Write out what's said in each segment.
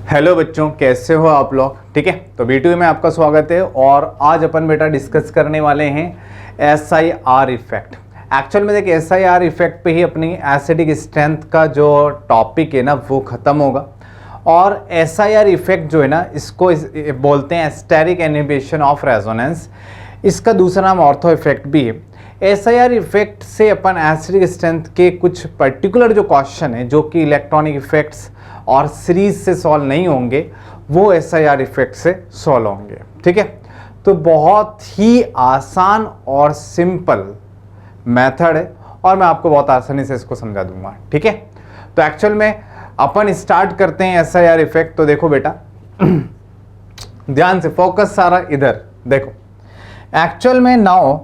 Hello बच्चों, कैसे हो आप लोग। ठीक है, तो वीडियो में आपका स्वागत है। और आज अपन बेटा डिस्कस करने वाले हैं SIR इफेक्ट। एक्चुअल में देखिए SIR इफेक्ट पे ही अपनी एसिडिक स्ट्रेंथ का जो टॉपिक है ना वो ख़त्म होगा। और SIR इफेक्ट जो है ना इसको बोलते हैं स्टेरिक इनहिबिशन ऑफ रेजोनेंस। इसका दूसरा नाम ऑर्थो इफेक्ट भी है। SIR इफेक्ट से अपन एसिडिक स्ट्रेंथ के कुछ पर्टिकुलर जो क्वेश्चन है जो कि इलेक्ट्रॉनिक इफेक्ट्स और सीरीज से सॉल्व नहीं होंगे वो SIR इफेक्ट से सॉल्व होंगे। ठीक है, तो बहुत ही आसान और सिंपल मेथड है और मैं आपको बहुत आसानी से इसको समझा दूंगा। ठीक है, तो एक्चुअल में अपन स्टार्ट करते हैं SIR इफेक्ट। तो देखो बेटा ध्यान से फोकस सारा इधर देखो। एक्चुअल में नाउ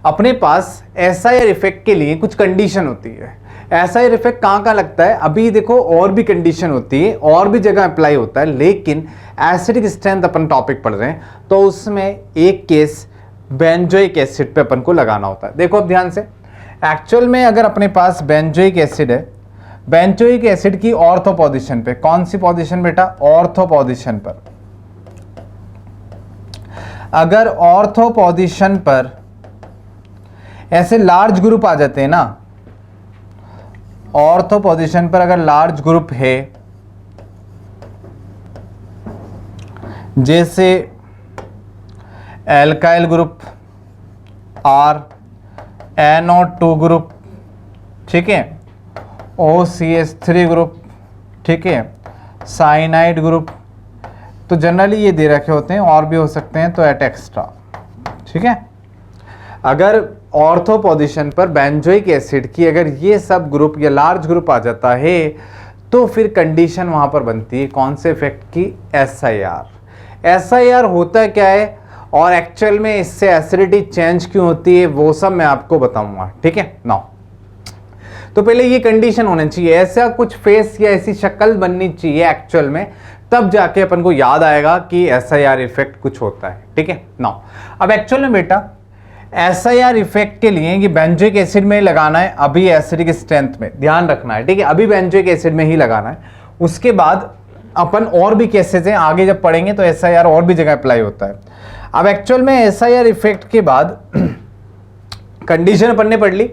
अपने पास SIR इफेक्ट के लिए कुछ कंडीशन होती है। SIR इफेक्ट कहाँ लगता है, अभी देखो और भी कंडीशन होती है और भी जगह अप्लाई होता है, लेकिन एसिडिक स्ट्रेंथ अपन टॉपिक पढ़ रहे हैं तो उसमें एक केस बेंजोइक एसिड पे अपन को लगाना होता है। देखो अब ध्यान से, एक्चुअल में अगर अपने पास बेंजोइक एसिड है, बेंजोइक एसिड की ऑर्थो पोजीशन पे, कौन सी पोजीशन बेटा, ऑर्थो पोजीशन पर, अगर ऑर्थो पोजीशन पर ऐसे लार्ज ग्रुप आ जाते हैं ना, ऑर्थो पोजीशन पर अगर लार्ज ग्रुप है जैसे एल्काइल ग्रुप और NO2 ग्रुप, ठीक है, OCH3 ग्रुप, ठीक है, साइनाइड ग्रुप, तो जनरली ये दे रखे होते हैं, और भी हो सकते हैं तो एट एक्स्ट्रा। ठीक है, अगर ऑर्थो पोजीशन पर बेंजोइक एसिड की अगर ये सब ग्रुप या लार्ज ग्रुप आ जाता है तो फिर कंडीशन वहां पर बनती है कौन से इफेक्ट की, SIR होता क्या है और एक्चुअल में इससे एसिडिटी चेंज क्यों होती है वो सब मैं आपको बताऊंगा। ठीक है नाउ, तो पहले ये कंडीशन होनी चाहिए, ऐसा कुछ फेस या ऐसी शक्ल बननी चाहिए एक्चुअल में, तब जाके अपन को याद आएगा कि SIR इफेक्ट कुछ होता है। ठीक है नाउ, अब एक्चुअल में बेटा SIR इफेक्ट के लिए कि बेंजोइक एसिड में लगाना है, अभी एसिडिक स्ट्रेंथ में ध्यान रखना है। ठीक है, अभी बेंजोइक एसिड में ही लगाना है, उसके बाद अपन और भी केसेस हैं आगे जब पढ़ेंगे तो SIR और भी जगह अप्लाई होता है। अब एक्चुअल में SIR इफेक्ट के बाद कंडीशन अपन ने पढ़ ली।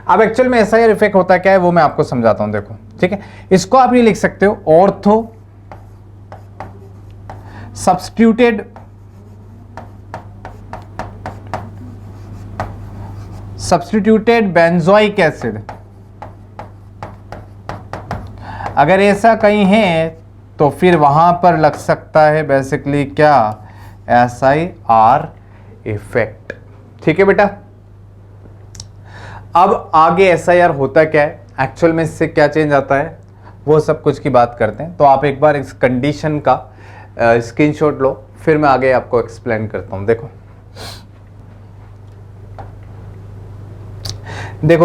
अब एक्चुअल में SIR इफेक्ट होता क्या है वो मैं आपको समझाता हूं। देखो ठीक है, इसको आप ये लिख सकते हो, ऑर्थो सब्स्टिट्यूटेड बेंजोइक एसिड। अगर ऐसा कहीं है तो फिर वहां पर लग सकता है बेसिकली क्या, SIR इफेक्ट। ठीक है बेटा, अब आगे SIR होता क्या है, एक्चुअल में इससे क्या चेंज आता है वो सब कुछ की बात करते हैं। तो आप एक बार इस कंडीशन का स्क्रीनशॉट लो, फिर मैं आगे आपको एक्सप्लेन करता हूं। देखो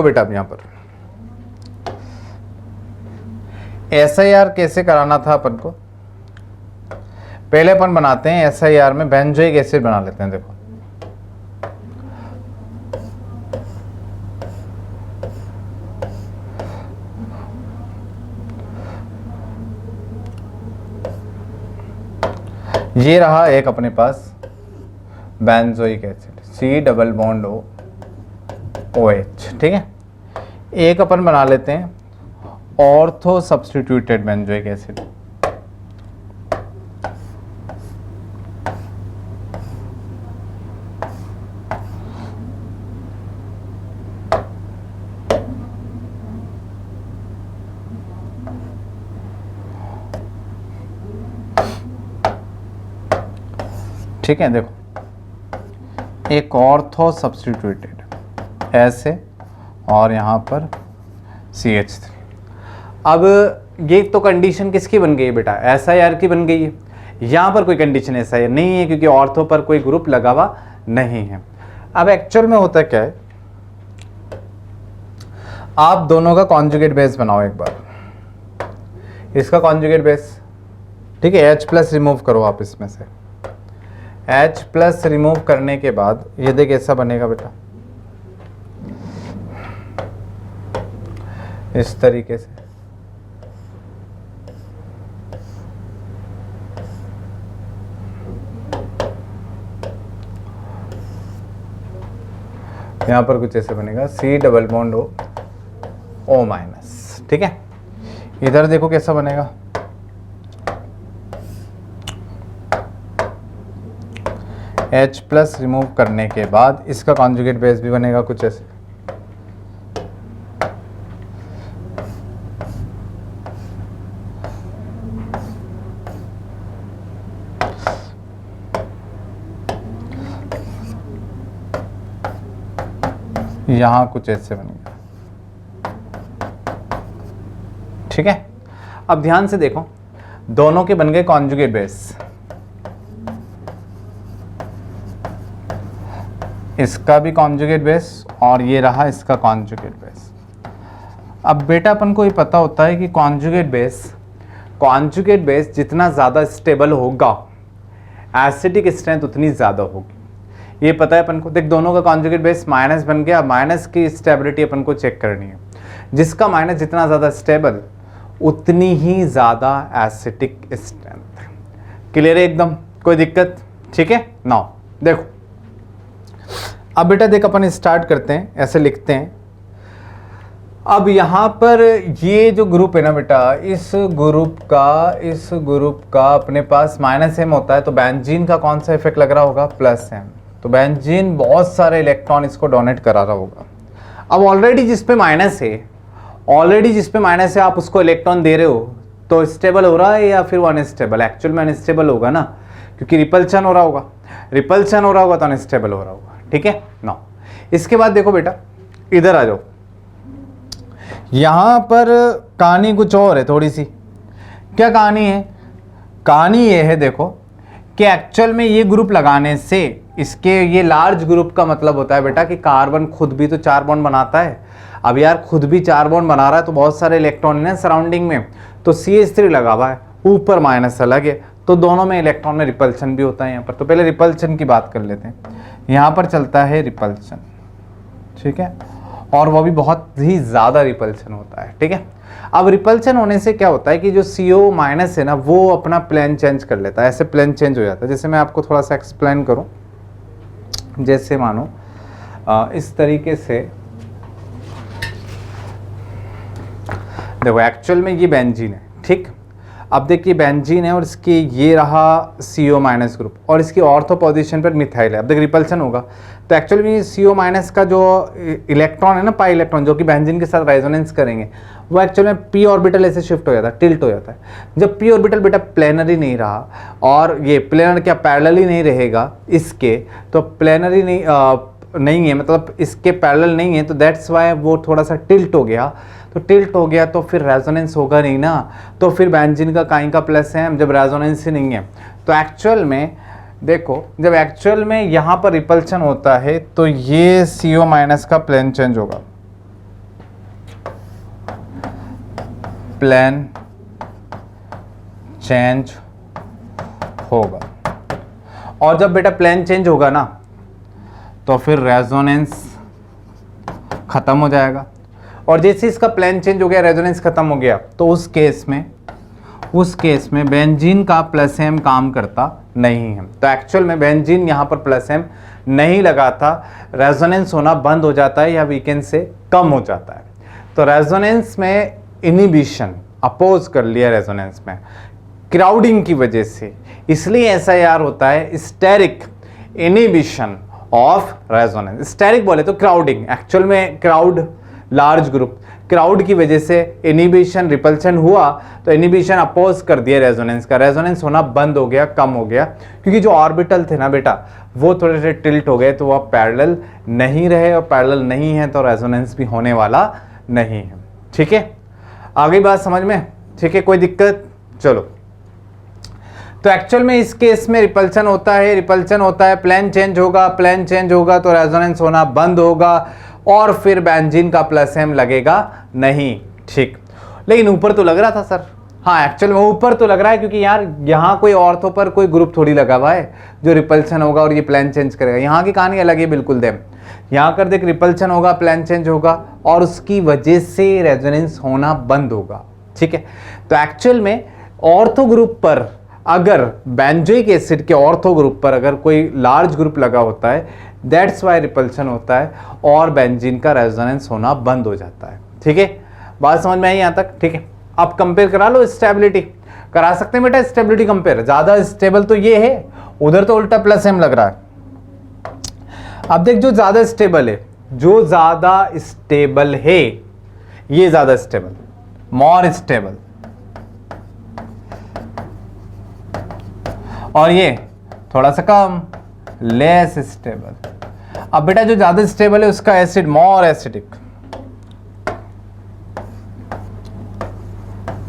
बेटा, अब यहां पर SIR कैसे कराना था अपन को, पहले अपन बनाते हैं SIR में बेंजोइक एसिड बना लेते हैं। देखो ये रहा एक अपने पास बेंजोइक एसिड, C≡OH। ठीक है, एक अपन बना लेते हैं ऑर्थो सब्स्टिट्यूटेड बेंजोइक एसिड। ठीक है, देखो एक ऑर्थो सब्स्टिट्यूटेड ऐसे और यहां पर CH3। अब ये तो कंडीशन किसकी बन गई है बेटा, SIR की बन गई है। यहां पर कोई कंडीशन SIR नहीं है क्योंकि ऑर्थो पर कोई ग्रुप लगा हुआ नहीं है। अब एक्चुअल में होता क्या है, आप दोनों का कॉन्जुगेट बेस बनाओ एक बार, इसका कॉन्जुगेट बेस। ठीक है, H+ रिमूव करो आप इसमें से, H+ रिमूव करने के बाद ये देख ऐसा बनेगा बेटा, इस तरीके से। यहाँ पर कुछ ऐसे बनेगा C double bond O minus, ठीक है। इधर देखो कैसा बनेगा, H प्लस रिमूव करने के बाद इसका कॉन्जुगेट बेस भी बनेगा कुछ ऐसे। यहां कुछ ऐसे बनेगा, ठीक है। अब ध्यान से देखो, दोनों के बन गए कॉन्जुगेट बेस, इसका भी कॉन्जुगेट बेस और ये रहा इसका कॉन्जुगेट बेस। अब बेटा अपन को ये पता होता है कि कॉन्जुगेट बेस जितना ज़्यादा स्टेबल होगा एसिडिक स्ट्रेंथ उतनी ज़्यादा होगी, ये पता है अपन को। देख दोनों का कॉन्जुगेट बेस माइनस बन गया, माइनस की स्टेबिलिटी अपन को चेक करनी है। जिसका माइनस जितना ज़्यादा स्टेबल उतनी ही ज़्यादा एसिडिक स्ट्रेंथ। क्लियर है एकदम, कोई दिक्कत, ठीक है। नाउ देखो, अब बेटा देख अपन स्टार्ट करते हैं, ऐसे लिखते हैं। अब यहाँ पर ये जो ग्रुप है ना बेटा, इस ग्रुप का अपने पास -m होता है, तो बेंजीन का कौन सा इफेक्ट लग रहा होगा, +m। तो बेंजीन बहुत सारे इलेक्ट्रॉन इसको डोनेट करा रहा होगा। अब ऑलरेडी जिस पे माइनस है आप उसको इलेक्ट्रॉन दे रहे हो, तो स्टेबल हो रहा है या फिर अनस्टेबल? एक्चुअल में अनस्टेबल होगा ना, क्योंकि रिपल्शन हो रहा होगा तो अनस्टेबल हो रहा होगा, ठीक है ना। इसके बाद देखो बेटा, इधर आ जाओ, यहां पर कहानी कुछ और है थोड़ी सी। क्या कहानी है? कहानी ये है देखो कि एक्चुअल में ये ग्रुप लगाने से इसके ये लार्ज ग्रुप का मतलब होता है बेटा कि कार्बन खुद भी तो 4 बॉन्ड बनाता है। अब यार खुद भी 4 बॉन्ड बना रहा है तो बहुत सारे इलेक्ट्रॉन है सराउंडिंग में, तो CH3 लगा हुआ है, ऊपर माइनस अलग है, तो दोनों में इलेक्ट्रॉन में रिपल्शन भी होता है यहाँ पर। तो पहले रिपल्शन की बात कर लेते हैं। यहाँ पर चलता है रिपल्शन, ठीक है, और वो भी बहुत ही ज़्यादा रिपल्शन होता है, ठीक है। अब रिपल्शन होने से क्या होता है कि जो CO माइनस है ना, वो अपना प्लेन चेंज कर लेता है, ऐसे प्लेन चेंज हो जाता है। जैसे मैं आपको थोड़ा सा एक्सप्लेन करूँ, जैसे मानो इस तरीके से देखो, एक्चुअल में ये बेंजीन है, ठीक। अब देखिए बेंजीन है और इसकी ये रहा CO माइनस ग्रुप और इसकी ऑर्थो पोजीशन पर मिथाइल है। अब देख रिपल्शन होगा तो एक्चुअली में CO माइनस का जो इलेक्ट्रॉन है ना, पाई इलेक्ट्रॉन, जो कि बेंजीन के साथ रेजोनेंस करेंगे, वो एक्चुअल में p ऑर्बिटल ऐसे शिफ्ट हो जाता है, टिल्ट हो जाता है। जब p ऑर्बिटल बेटा प्लेनरी नहीं रहा, और ये प्लेनर क्या पैरेलल ही नहीं रहेगा इसके, तो प्लेनरी नहीं है, मतलब इसके पैरेलल नहीं है, तो दैट्स वाई वो थोड़ा सा टिल्ट हो गया। तो टिल्ट हो गया तो फिर रेजोनेंस होगा नहीं ना, तो फिर बेंजीन का काई का +m जब रेजोनेंस ही नहीं है। तो एक्चुअल में देखो, जब एक्चुअल में यहाँ पर रिपल्शन होता है तो ये CO माइनस का प्लेन चेंज होगा, प्लेन चेंज होगा। और जब बेटा प्लेन चेंज होगा ना, तो फिर रेजोनेंस खत्म हो जाएगा। और जैसे इसका प्लेन चेंज हो गया, रेजोनेंस खत्म हो गया, तो उस केस में बेंजीन का +m काम करता नहीं है। तो एक्चुअल में बेंजीन यहाँ पर +m नहीं लगाता, रेजोनेंस होना बंद हो जाता है या वीकेंड से कम हो जाता है। तो रेजोनेंस में इनहिबिशन अपोज कर लिया रेजोनेंस में क्राउडिंग की वजह से, इसलिए SIR होता है steric inhibition of resonance. Steric बोले तो क्राउडिंग, एक्चुअल में क्राउड लार्ज ग्रुप, क्राउड की वजह से इनहिबिशन रिपल्शन हुआ, तो इनहिबिशन अपोज कर दिया रेजोनेंस का, रेजोनेंस होना बंद हो गया, कम हो गया, क्योंकि जो ऑर्बिटल थे ना बेटा वो थोड़े से टिल्ट हो गए, तो वह पैरेलल नहीं रहे, और पैरेलल नहीं है तो रेजोनेंस भी होने वाला नहीं है, ठीक है। आगे बात समझ में, ठीक है, कोई दिक्कत? चलो, तो एक्चुअल में इस केस में रिपल्शन होता है, प्लेन चेंज होगा तो रेजोनेंस होना बंद होगा, और फिर बेंजीन का +m लगेगा नहीं, ठीक। लेकिन ऊपर तो लग रहा था सर, हाँ एक्चुअल में ऊपर तो लग रहा है, क्योंकि यार यहाँ कोई ऑर्थो पर कोई ग्रुप थोड़ी लगा हुआ है जो रिपल्शन होगा और ये प्लेन चेंज करेगा। यहाँ की कहानी अलग है बिल्कुल। दे यहाँ कर देख, रिपल्शन होगा, प्लेन चेंज होगा, और उसकी वजह से रेजोनेंस होना बंद होगा, ठीक है। तो एक्चुअल में ऑर्थो ग्रुप पर अगर बेंजोइक एसिड के ऑर्थो ग्रुप पर अगर कोई लार्ज ग्रुप लगा होता है, दैट्स वाई रिपल्शन होता है और बेंजीन का रेजोनेंस होना बंद हो जाता है। ठीक है, बात समझ में आई यहाँ तक? ठीक है, अब कंपेयर करा लो, स्टेबिलिटी करा सकते हैं बेटा, स्टेबिलिटी कंपेयर। ज्यादा स्टेबल तो ये है, उधर तो उल्टा प्लस एम लग रहा है। अब देख, जो ज्यादा स्टेबल है, जो ज्यादा स्टेबल है, ये ज्यादा स्टेबल, मोर स्टेबल, और ये थोड़ा सा कम, लेस स्टेबल। अब बेटा जो ज्यादा स्टेबल है उसका acid more acidic,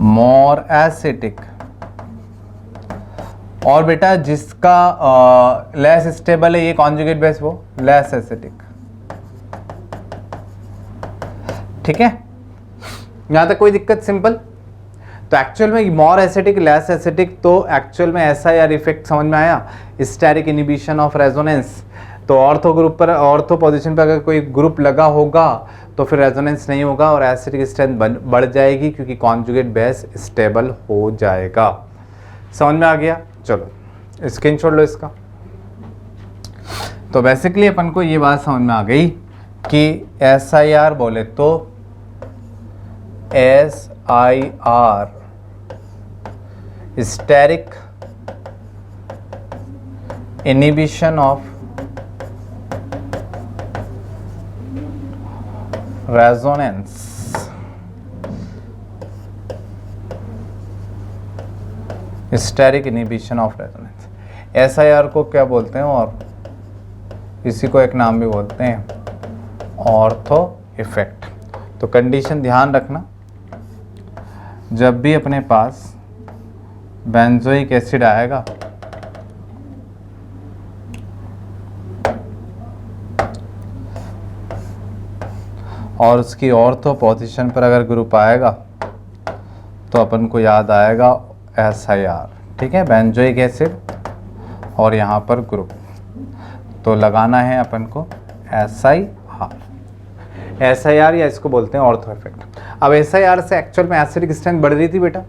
more acidic, और बेटा जिसका लेस स्टेबल है, ये कॉन्जुगेट बेस, वो लेस एसिडिक। ठीक है, यहां तक कोई दिक्कत? सिंपल। तो एक्चुअल में मोर एसिडिक, लेस एसिडिक, तो एक्चुअल में SIR इफेक्ट समझ में आया, स्टेरिक इनिबिशन ऑफ रेजोनेंस। तो ऑर्थो ग्रुप पर, ऑर्थो पोजीशन पर अगर कोई ग्रुप लगा होगा तो फिर रेजोनेंस नहीं होगा और एसिडिक स्ट्रेंथ बढ़ जाएगी, क्योंकि कॉन्जुगेट बेस स्टेबल हो जाएगा। समझ में आ गया? चलो स्क्रीनशॉट लो इसका। तो बेसिकली अपन को ये बात समझ में आ गई कि SIR बोले तो SIR steric inhibition of resonance, steric inhibition of resonance, SIR को क्या बोलते हैं, और इसी को एक नाम भी बोलते हैं ऑर्थो इफेक्ट। तो कंडीशन ध्यान रखना, जब भी अपने पास बेंजोइक एसिड आएगा और उसकी ऑर्थो पोजीशन पर अगर ग्रुप आएगा तो अपन को याद आएगा SIR। ठीक है, बेंजोइक एसिड और यहाँ पर ग्रुप, तो लगाना है अपन को SIR या इसको बोलते हैं ऑर्थो इफेक्ट। अब SIR से एक्चुअल में एसिडिक स्ट्रेंथ बढ़ रही थी बेटा,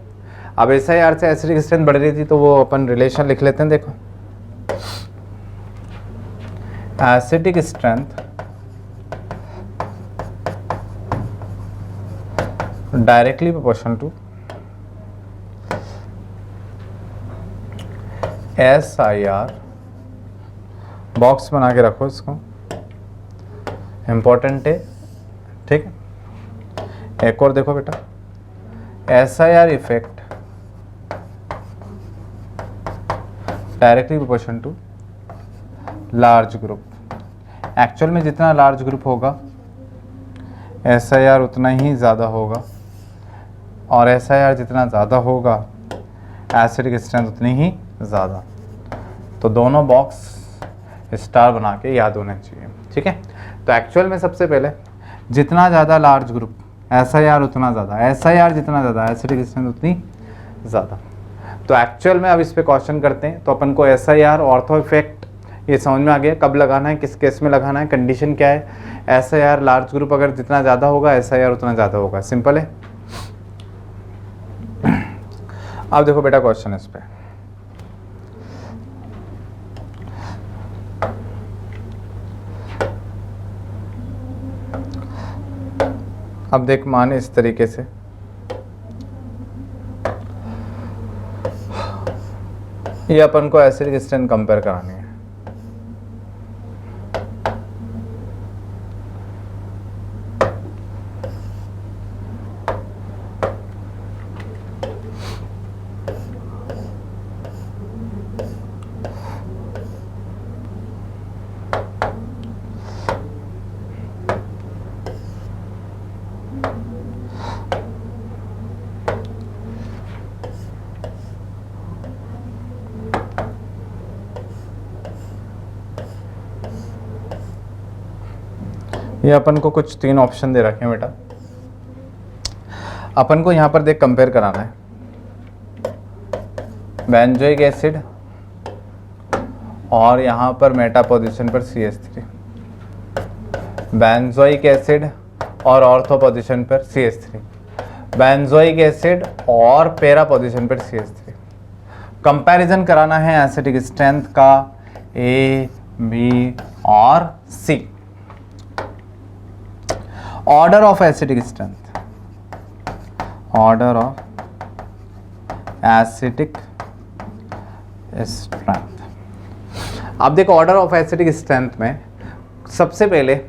अब SIR से एसिडिक स्ट्रेंथ बढ़ रही थी, तो वो अपन रिलेशन लिख लेते हैं। देखो, acidic strength directly proportional to SIR। Box बना के रखो इसको, इंपॉर्टेंट है। ठीक है, एक और देखो बेटा, SIR effect directly proportional to large group. Actual में जितना लार्ज ग्रुप होगा SIR उतना ही ज़्यादा होगा, और SIR जितना ज़्यादा होगा एसिडिक स्ट्रेंथ उतनी ही ज़्यादा। तो दोनों बॉक्स स्टार बना के याद होने चाहिए। ठीक है, तो एक्चुअल में सबसे पहले जितना ज़्यादा लार्ज ग्रुप SIR उतना ज़्यादा, SIR जितना ज़्यादा एसिडिक स्ट्रेंथ उतनी ज़्यादा। तो एक्चुअल में अब इस पे क्वेश्चन करते हैं। तो अपन को SIR ऑर्थो इफेक्ट ये समझ में आ गया, कब लगाना है, किस केस में लगाना है, कंडीशन क्या है। SIR लार्ज ग्रुप अगर जितना ज़्यादा होगा SIR उतना ज़्यादा होगा, सिंपल है। अब देखो बेटा क्वेश्चन इस पे, अब देख मान इस तरीके से, ये अपन को एसिडिक स्ट्रेंथ कंपेयर करानी है। ये अपन को कुछ 3 ऑप्शन दे रखे हैं बेटा, अपन को यहाँ पर देख कंपेयर कराना है बेंजोइक एसिड और यहाँ पर मेटा पोजीशन पर CH3, बेंजोइक एसिड और ऑर्थो पोजीशन पर CH3, बेंजोइक एसिड और पैरा पोजीशन पर CH3। कंपैरिजन कराना है एसिडिक स्ट्रेंथ का ए, बी और C. Order of acidic strength, order of acidic strength. अब देखो ऑर्डर ऑफ एसिडिक स्ट्रेंथ में सबसे पहले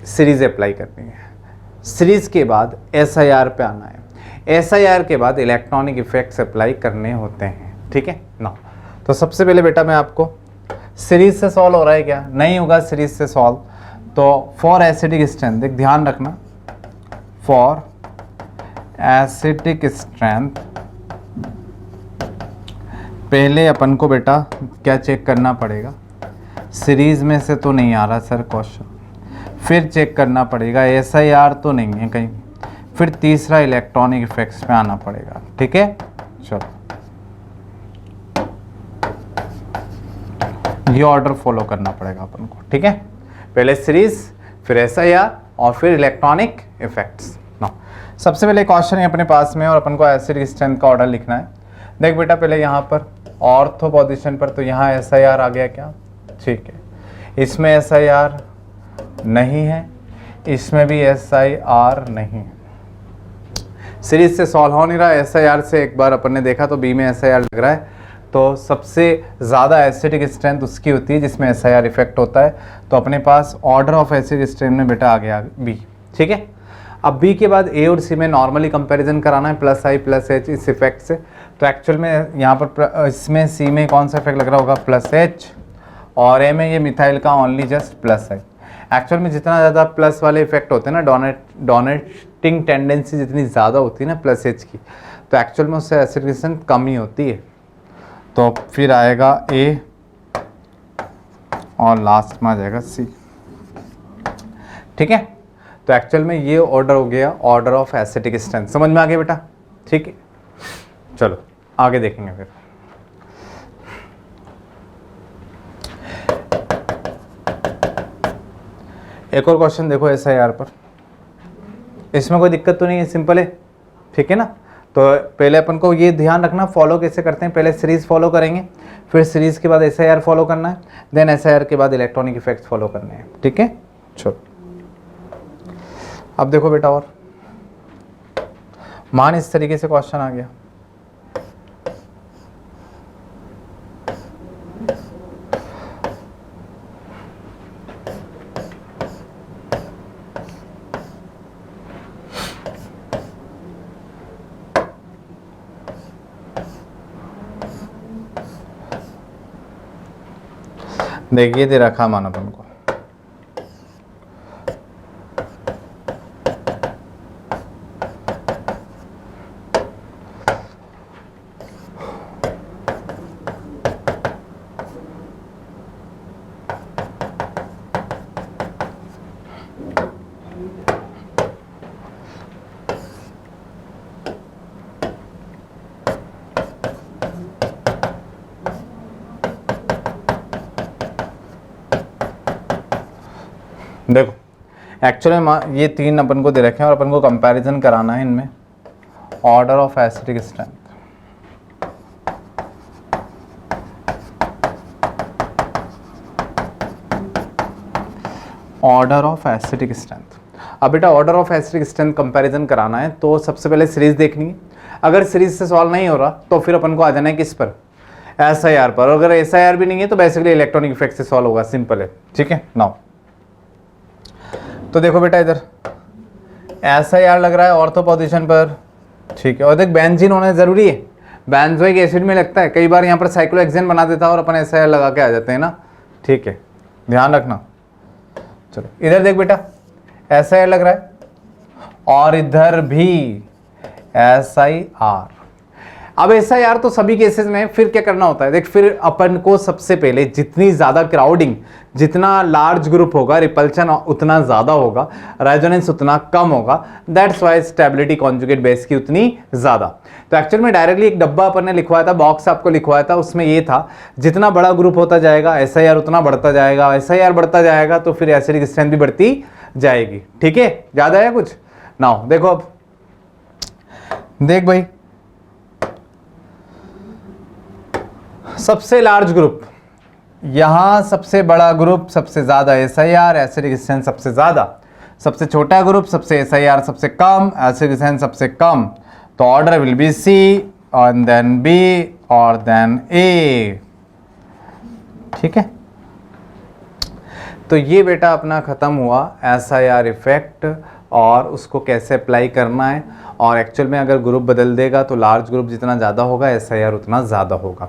सीरीज अप्लाई करनी है, सीरीज के बाद SIR पे आना है, SIR के बाद इलेक्ट्रॉनिक इफेक्ट्स अप्लाई करने होते हैं, ठीक है ना। तो सबसे पहले बेटा मैं आपको सीरीज से सॉल्व हो रहा है क्या, नहीं होगा सीरीज से सॉल्व, तो फॉर एसिडिक स्ट्रेंथ एक ध्यान रखना, फॉर एसिडिक स्ट्रेंथ पहले अपन को बेटा क्या चेक करना पड़ेगा, सीरीज में से तो नहीं आ रहा सर क्वेश्चन, फिर चेक करना पड़ेगा SIR तो नहीं है कहीं, फिर तीसरा इलेक्ट्रॉनिक इफेक्ट्स पे आना पड़ेगा, ठीक है। चलो ये ऑर्डर फॉलो करना पड़ेगा अपन को, ठीक है। पहले सीरीज, फिर SIR और फिर इलेक्ट्रॉनिक इफेक्ट्स ना। सबसे पहले क्वेश्चन है अपने पास में और अपन को एसिडिक स्ट्रेंथ का ऑर्डर लिखना है। देख बेटा पहले यहाँ पर ऑर्थो पोजीशन पर तो यहाँ SIR आ गया क्या, ठीक है। इसमें SIR नहीं है, इसमें भी SIR नहीं है, सीरीज से सॉल्व हो नहीं रहा। SIR से एक बार अपन ने देखा तो बी में SIR लग रहा है, तो सबसे ज़्यादा एसिडिक स्ट्रेंथ उसकी होती है जिसमें SIR इफेक्ट होता है। तो अपने पास ऑर्डर ऑफ एसिडिक स्ट्रेंथ में बेटा आ गया बी, ठीक है। अब बी के बाद ए और सी में नॉर्मली कंपैरिजन कराना है +I +H इस इफेक्ट से। तो एक्चुअल में यहाँ पर इसमें सी में कौन सा इफेक्ट लग रहा होगा, +H, और ए में ये मिथाइल का ओनली जस्ट +I। एक्चुअल में जितना ज़्यादा प्लस वाले इफेक्ट होते हैं ना, डोनेटिंग टेंडेंसी जितनी ज़्यादा होती है ना +H की, तो एक्चुअल में उससे एसिडिक स्ट्रेंथ कम ही होती है। तो फिर आएगा ए और लास्ट में आ जाएगा सी, ठीक है। तो एक्चुअल में ये ऑर्डर हो गया ऑर्डर ऑफ एसिडिक स्ट्रेंथ, समझ में आ गया बेटा, ठीक है। चलो आगे देखेंगे फिर। एक और क्वेश्चन देखो SIR पर, इसमें कोई दिक्कत तो नहीं है, सिंपल है, ठीक है ना। तो पहले अपन को ये ध्यान रखना फॉलो कैसे करते हैं, पहले सीरीज फॉलो करेंगे, फिर सीरीज के बाद SIR फॉलो करना है, देन SIR के बाद इलेक्ट्रॉनिक इफेक्ट्स फॉलो करने हैं, ठीक है। चलो अब देखो बेटा, और मान इस तरीके से क्वेश्चन आ गया, देखिए दे रखा मान अपन को, देखो एक्चुअली में ये तीन अपन को दे रखे हैं और अपन को कंपैरिजन कराना है इनमें order of acidic strength. Order of acidic strength, अब बेटा order of acidic strength comparison कराना है तो सबसे पहले सीरीज देखनी है। अगर सीरीज से सॉल्व नहीं हो रहा तो फिर अपन को आ जाना है किस पर, SIR पर। अगर SIR भी नहीं है तो बेसिकली इलेक्ट्रॉनिक इफेक्ट से सॉल्व होगा, सिंपल है, ठीक है। नाउ तो देखो बेटा इधर SIR लग रहा है ऑर्थो पोजीशन पर, ठीक है। और देख बेंजीन होना जरूरी है, बेंजोइक एसिड में लगता है, कई बार यहाँ पर साइक्लोहेक्सेन बना देता है और अपन SIR लगा के आ जाते हैं ना, ठीक है, ध्यान रखना। चलो इधर देख बेटा SIR लग रहा है और इधर भी SIR। अब SIR तो सभी केसेस में फिर क्या करना होता है, देख फिर अपन को सबसे पहले जितनी ज़्यादा क्राउडिंग, जितना लार्ज ग्रुप होगा रिपल्शन उतना ज़्यादा होगा, रेजोनेंस उतना कम होगा, that's why stability conjugate base की उतनी ज़्यादा। तो एक्चुअल में डायरेक्टली एक डब्बा अपन ने लिखवाया था, बॉक्स आपको लिखवाया था, उसमें ये था जितना बड़ा ग्रुप होता जाएगा SIR उतना बढ़ता जाएगा, SIR बढ़ता जाएगा तो फिर एसिडिक स्ट्रेंथ भी बढ़ती जाएगी, ठीक है। याद आया कुछ? नाउ देखो अब देख भाई सबसे लार्ज ग्रुप, यहाँ सबसे बड़ा ग्रुप सबसे ज़्यादा SIR, एसिडिक स्ट्रेंथ सबसे ज़्यादा, सबसे छोटा ग्रुप सबसे SIR सबसे कम, एसिडिक स्ट्रेंथ सबसे कम। तो ऑर्डर विल बी C और देन B और देन A। ठीक है, तो ये बेटा अपना ख़त्म हुआ SIR इफेक्ट और उसको कैसे अप्लाई करना है। और एक्चुअल में अगर ग्रुप बदल देगा तो लार्ज ग्रुप जितना ज़्यादा होगा SIR उतना ज़्यादा होगा।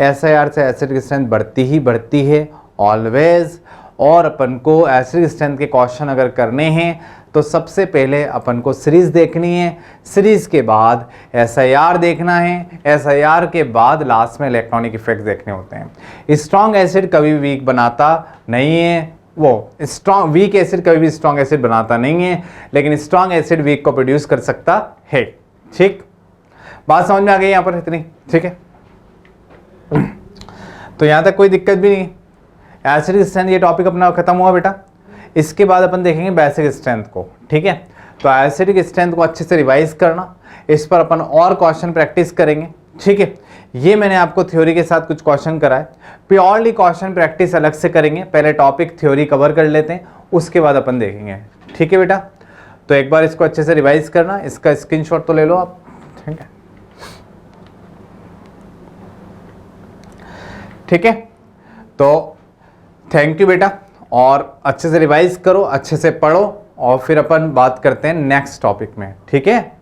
SIR से एसिडिक स्ट्रेंथ बढ़ती ही बढ़ती है ऑलवेज। और अपन को एसिडिक स्ट्रेंथ के क्वेश्चन अगर करने हैं तो सबसे पहले अपन को सीरीज़ देखनी है, सीरीज़ के बाद SIR देखना है, SIR के बाद लास्ट में इलेक्ट्रॉनिक इफेक्ट देखने होते हैं। स्ट्रॉन्ग एसिड कभी वीक बनाता नहीं है, वो स्ट्रॉन्ग वीक एसिड कभी भी स्ट्रॉन्ग एसिड बनाता नहीं है, लेकिन स्ट्रॉन्ग एसिड वीक को प्रोड्यूस कर सकता है। ठीक, बात समझ में आ गई यहाँ पर इतनी? ठीक है, तो यहाँ तक कोई दिक्कत भी नहीं। एसिडिक स्ट्रेंथ ये टॉपिक अपना खत्म हुआ बेटा। इसके बाद अपन देखेंगे बेसिक स्ट्रेंथ को। ठीक है, तो एसिडिक स्ट्रेंथ को अच्छे से रिवाइज करना, इस पर अपन और क्वेश्चन प्रैक्टिस करेंगे। ठीक है, ये मैंने आपको थ्योरी के साथ कुछ क्वेश्चन कराए, प्योरली क्वेश्चन प्रैक्टिस अलग से करेंगे। पहले टॉपिक थ्योरी कवर कर लेते हैं, उसके बाद अपन देखेंगे। ठीक है बेटा, तो एक बार इसको अच्छे से रिवाइज करना, इसका स्क्रीनशॉट तो ले लो आप। ठीक है, ठीक है, तो थैंक यू बेटा, और अच्छे से रिवाइज करो, अच्छे से पढ़ो, और फिर अपन बात करते हैं नेक्स्ट टॉपिक में। ठीक है।